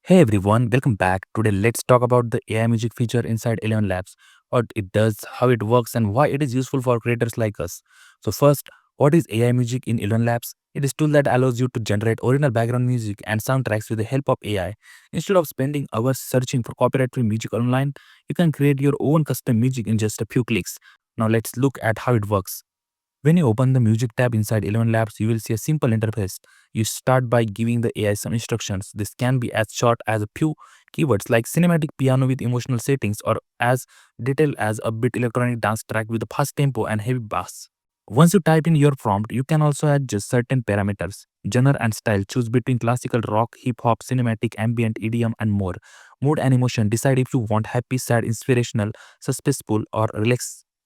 Hey everyone, welcome back. Today let's talk about the AI music feature inside ElevenLabs, what it does, how it works, and why it is useful for creators like us. So first, what is AI music in ElevenLabs? It is a tool that allows you to generate original background music and soundtracks with the help of AI. Instead of spending hours searching for copyright-free music online, you can create your own custom music in just a few clicks. Now let's look at how it works. When you open the music tab inside ElevenLabs, you will see a simple interface. You start by giving the AI some instructions. This can be as short as a few keywords like cinematic piano with emotional settings or as detailed as a bit electronic dance track with a fast tempo and heavy bass. Once you type in your prompt, you can also adjust certain parameters, genre and style, choose between classical rock, hip hop, cinematic, ambient, EDM, and more. Mood and emotion, decide if you want happy, sad, inspirational, suspenseful, or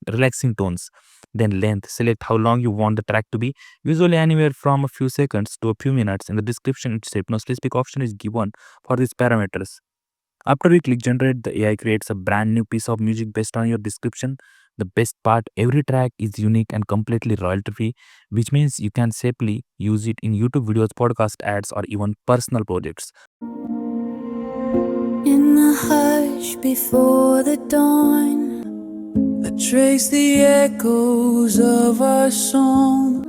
relaxing tones. Then length, select how long you want the track to be, usually anywhere from a few seconds to a few minutes. In the description itself, no specific option is given for these parameters. After we click generate, the AI creates a brand new piece of music based on your description. The best part, every track is unique and completely royalty free, which means you can safely use it in YouTube videos, podcast ads, or even personal projects. In the hush before the dawn, I trace the echoes of our song.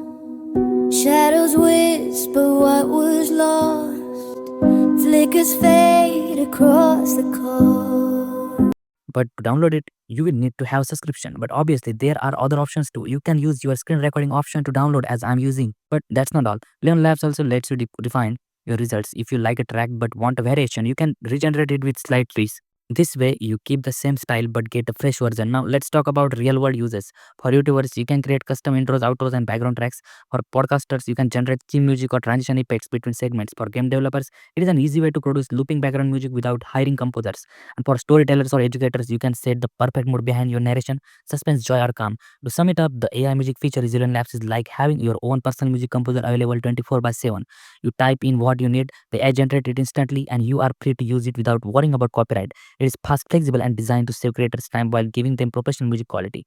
Shadows whisper what was lost, flickers fade across the car. But to download it you will need to have subscription, but obviously there are other options too. You can use your screen recording option to download as I'm using. But that's not all. ElevenLabs also lets you define your results. If you like a track but want a variation, you can regenerate it with slight tweaks. This way you keep the same style but get a fresh version. Now let's talk about real world uses. For YouTubers, you can create custom intros, outros, and background tracks. For podcasters, you can generate theme music or transition effects between segments. For game developers, it is an easy way to produce looping background music without hiring composers. And for storytellers or educators, you can set the perfect mood behind your narration, suspense, joy, or calm. To sum it up, the AI music feature is ElevenLabs is like having your own personal music composer available 24/7. You type in what you need, the AI generates it instantly, and you are free to use it without worrying about copyright. It is fast, flexible, and designed to save creators time while giving them professional music quality.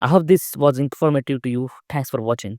I hope this was informative to you. Thanks for watching.